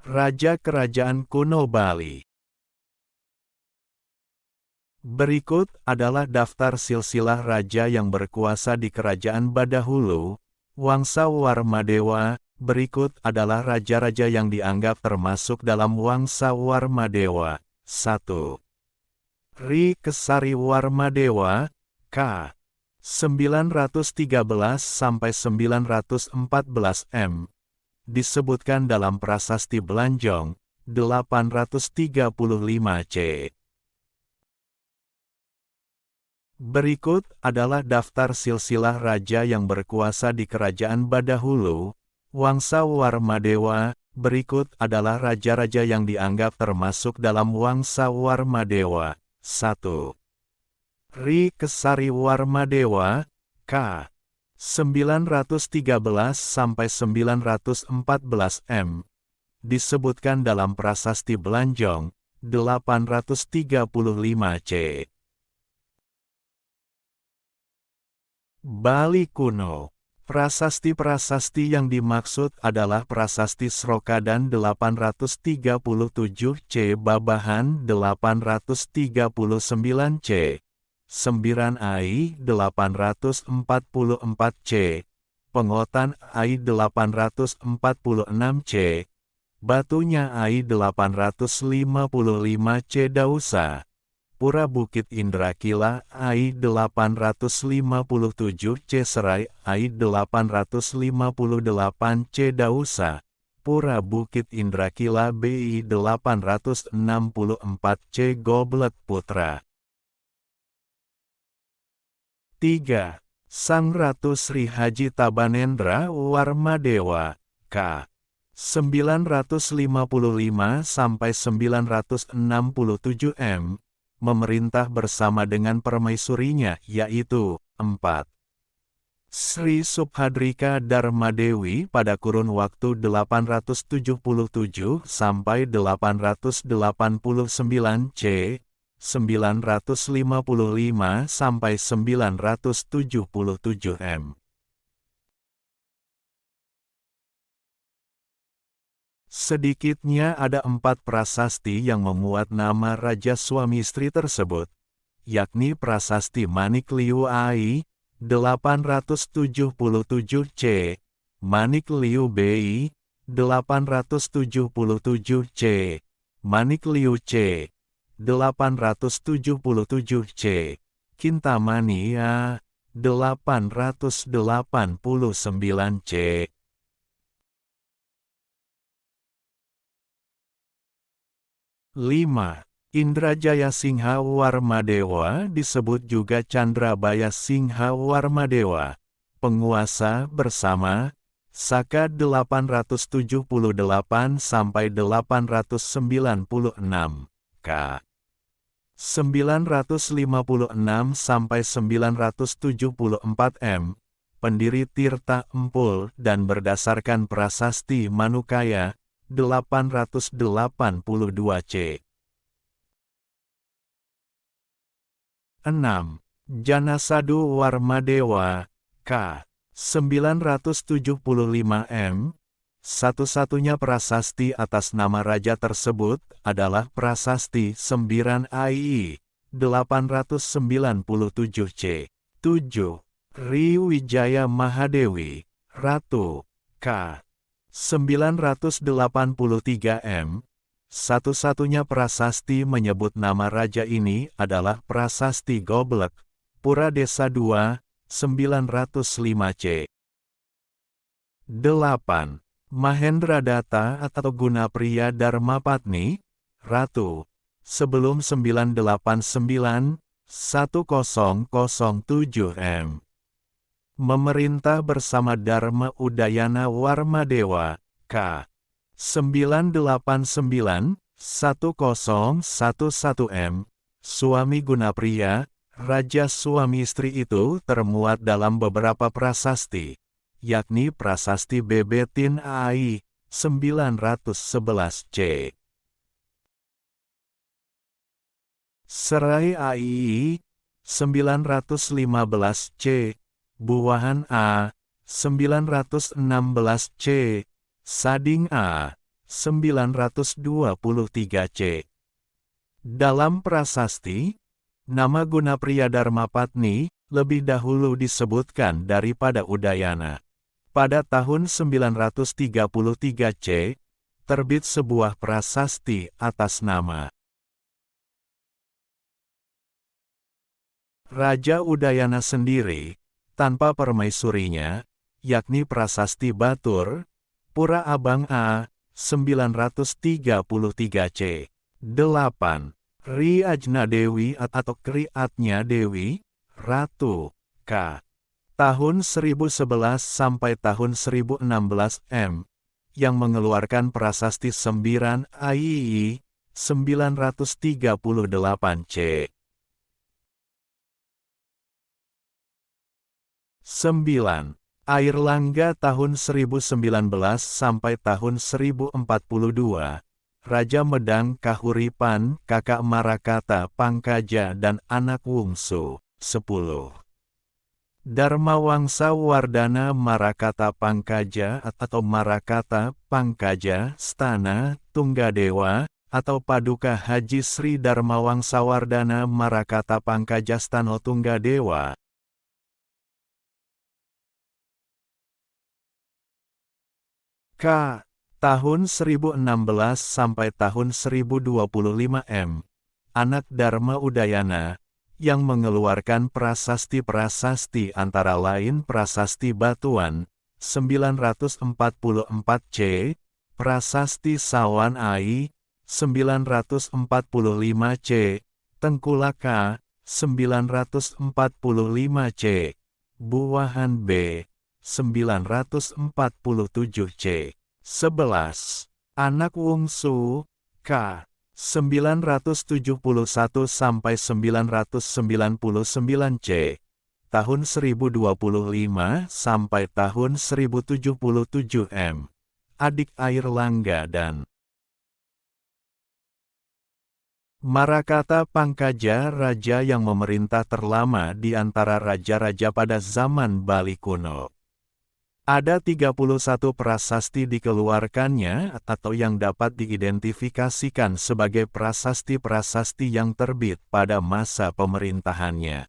Raja Kerajaan Kuno Bali. Berikut adalah daftar silsilah raja yang berkuasa di Kerajaan Badahulu, Wangsa Warmadewa. Berikut adalah raja-raja yang dianggap termasuk dalam Wangsa Warmadewa. 1. Ri Kesari Warmadewa, K. 913–914 M. Disebutkan dalam Prasasti Belanjong, 835 C. Berikut adalah daftar silsilah raja yang berkuasa di Kerajaan Badahulu, Wangsa Warmadewa. Berikut adalah raja-raja yang dianggap termasuk dalam Wangsa Warmadewa. 1. Ri Kesari Warmadewa, K. 913–914 M. Disebutkan dalam Prasasti Belanjong, 835 C. Bali kuno. Prasasti-prasasti yang dimaksud adalah Prasasti Srokadan 837 C Babahan 839 C, Sembiran Ai 844 C, Pengotan Ai 846 C, Batunya Ai 855 C Dausa, Pura Bukit Indrakila Ai 857 C Serai Ai 858 C Dausa, Pura Bukit Indrakila BI 864 C Goblek Putra. 3. Sang Ratu Sri Haji Tabanendra Warmadewa, K. 955–967 M. Memerintah bersama dengan permaisurinya, yaitu 4. Sri Subhadrika Darmadewi pada kurun waktu 877–889 C, 955–977 M. Sedikitnya ada 4 prasasti yang memuat nama raja suami istri tersebut, yakni Prasasti Manik Liu Ai, 877 C, Manik Liu Bei, 877 C, Manik Liu C, 877 C, Kintamani A, 889 C. 5. Indrajaya Singha Warmadewa disebut juga Candrabaya Singha Warmadewa, penguasa bersama, Saka 878–896, K. 956–974 M. Pendiri Tirta Empul dan berdasarkan Prasasti Manukaya, 882 C. 6. Janasadu Warmadewa, K. 975 M. Satu-satunya prasasti atas nama raja tersebut adalah Prasasti Sembiran Ai, 897 C. 7. Ri Wijaya Mahadewi, Ratu, K. 983 M. Satu-satunya prasasti menyebut nama raja ini adalah Prasasti Goblek, Pura Desa 2, 905 C. 8. Mahendra Datta atau Gunapria Dharmapatni, Ratu, sebelum 989, 1007 M. Memerintah bersama Dharma Udayana Warmadewa, K. 989–1011 M. Suami Gunapria, raja suami istri itu termuat dalam beberapa prasasti, yakni Prasasti Bebetin Ai, 911 C. Serai Ai, 915 C. Buahan A, 916 C. Sading A, 923 C. Dalam prasasti, nama Gunapriya Dharmapatni lebih dahulu disebutkan daripada Udayana. Pada tahun 933 C, terbit sebuah prasasti atas nama Raja Udayana sendiri, tanpa permaisurinya, yakni prasasti Batur, Pura Abang A, 933 C. 8. Ri Ajna Dewi atau Kri Atnya Dewi, Ratu, K. Tahun 1011 sampai tahun 1016 M, yang mengeluarkan prasasti Sembiran AII, 938 C. 9. Airlangga tahun 1019 sampai tahun 1042. Raja Medang Kahuripan, kakak Marakata Pangkaja dan anak wungsu, 10. Dharmawangsa Wardana Marakata Pangkaja atau Marakata Pangkaja Stana Tunggadewa atau Paduka Haji Sri Dharmawangsa Wardana Marakata Pangkaja Stano Tunggadewa. K. Tahun 1016 sampai tahun 1025 M. Anak Dharma Udayana, yang mengeluarkan prasasti-prasasti antara lain Prasasti Batuan, 944 C, Prasasti Sawan Ai, 945 C, Tengkulaka, 945 C, Buahan B, 947 C. 11. Anak wungsu, K. 971 sampai 999 C. Tahun 1025 sampai tahun 1077 M. Adik Airlangga dan Marakata Pangkaja, raja yang memerintah terlama di antara raja-raja pada zaman Bali kuno. Ada 31 prasasti dikeluarkannya atau yang dapat diidentifikasikan sebagai prasasti-prasasti yang terbit pada masa pemerintahannya.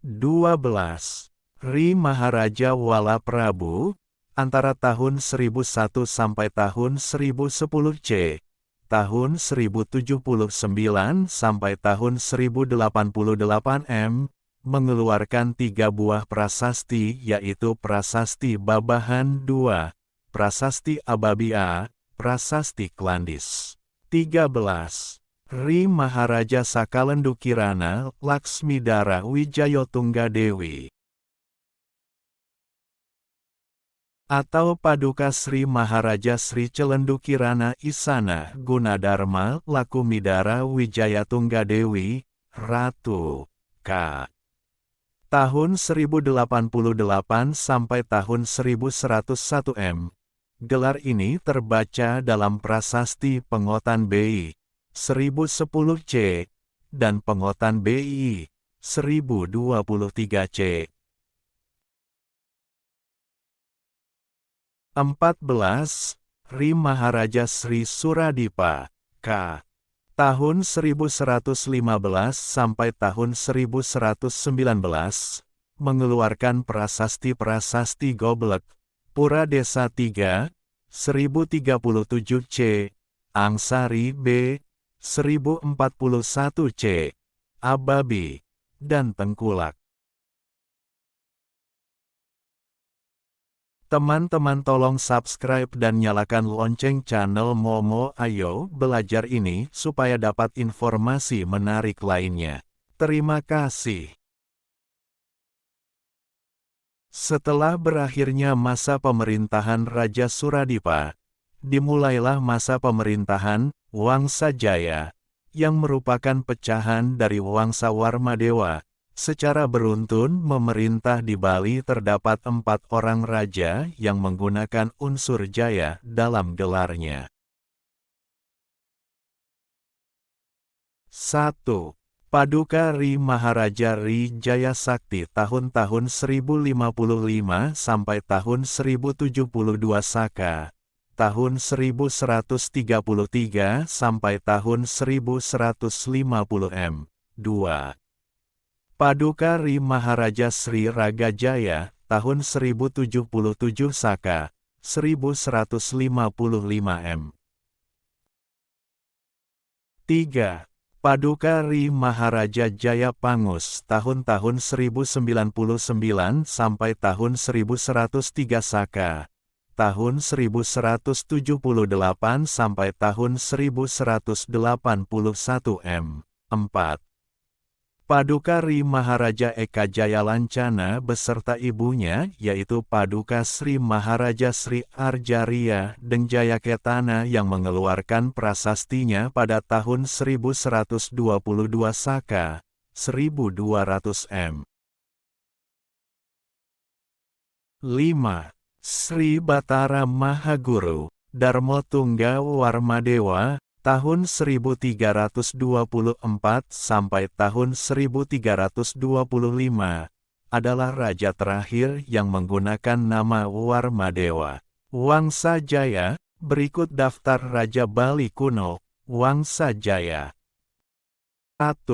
12. Ri Maharaja Wala Prabu, antara tahun 1001 sampai tahun 1010 C, tahun 1079 sampai tahun 1088 M, mengeluarkan 3 buah prasasti yaitu Prasasti Babahan II, Prasasti Ababia, Prasasti Klandis. 13. Ri Maharaja Sakalendukirana Laksmidara Wijayotunggadewi atau Paduka Sri Maharaja Sri Celendukirana Isana Gunadarma Lakumidara Wijayatunggadewi, Ratu, K. Tahun 1088 sampai tahun 1101 M. Gelar ini terbaca dalam Prasasti Pengotan BI, 1010 C, dan Pengotan BI, 1023 C. 14. Ri Maharaja Sri Suradipa, K. Tahun 1115 sampai tahun 1119, mengeluarkan prasasti-prasasti Goblek, Pura Desa 3, 1037 C, Angsari B, 1041 C, Ababi, dan Tengkulak. Teman-teman tolong subscribe dan nyalakan lonceng channel Momo Ayo Belajar ini supaya dapat informasi menarik lainnya. Terima kasih. Setelah berakhirnya masa pemerintahan Raja Suradipa, dimulailah masa pemerintahan Wangsa Jaya, yang merupakan pecahan dari Wangsa Warmadewa. Secara beruntun memerintah di Bali terdapat 4 orang raja yang menggunakan unsur Jaya dalam gelarnya. 1. Paduka Ri Maharaja Ri Jaya Sakti tahun-tahun 1055 sampai tahun 1072 Saka, tahun 1133 sampai tahun 1150 M. 2. Paduka Ri Maharaja Sri Raga Jaya, tahun 1077 Saka, 1155 M. 3. Paduka Ri Maharaja Jaya Pangus, tahun-tahun 1099 sampai tahun 1103 Saka, tahun 1178 sampai tahun 1181 M. 4. Paduka Ri Maharaja Eka Jaya Lancana beserta ibunya, yaitu Paduka Sri Maharaja Sri Arjaria Dengjaya Ketana yang mengeluarkan prasastinya pada tahun 1122 Saka, 1200 M. 5. Sri Batara Mahaguru, Darmo Tungga Warmadewa, tahun 1324 sampai tahun 1325, adalah raja terakhir yang menggunakan nama Warmadewa. Wangsa Jaya, berikut daftar Raja Bali kuno, Wangsa Jaya. 1.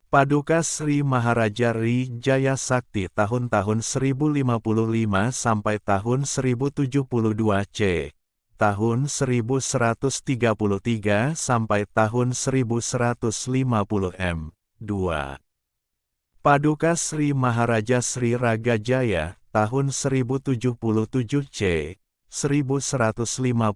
Paduka Sri Maharaja Ri Jaya Sakti tahun-tahun 1055 sampai tahun 1072 C. Tahun 1133 sampai tahun 1150 M. 2. Paduka Sri Maharaja Sri Raga Jaya, tahun 1077 C. 1155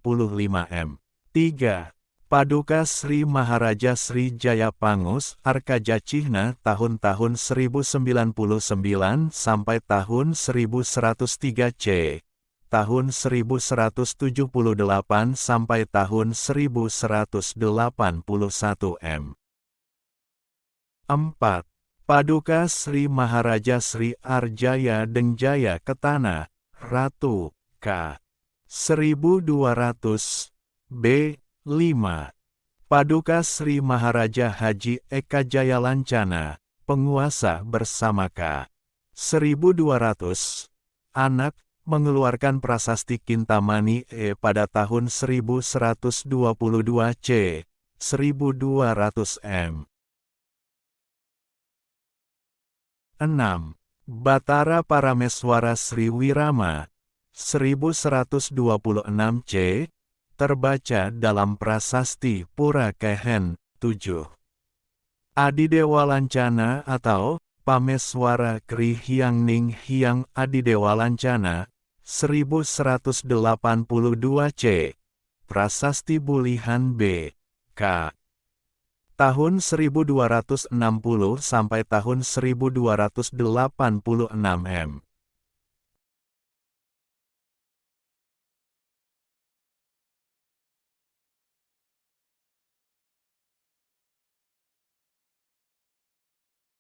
M. 3. Paduka Sri Maharaja Sri Jaya Pangus Arkaja Cihna tahun-tahun 1099 sampai tahun 1103 C. Tahun 1178 sampai tahun 1181 M. 4. Paduka Sri Maharaja Sri Arjaya Dengjaya Ketana, Ratu, K. 1200, B. 5. Paduka Sri Maharaja Haji Eka Jaya Lancana, penguasa bersama K. 1200, anak, mengeluarkan prasasti Kintamani pada tahun 1122 C. 1200 M. 6. Batara Parameswara Sri Wirama, 1126 C. Terbaca dalam prasasti Pura Kehen, 7. Adidewa Lancana atau Pameswara Kri Hyang Ning Hyang Adidewa Lancana, 1182 C. Prasasti Bulihan B. K. Tahun 1260 sampai tahun 1286 M.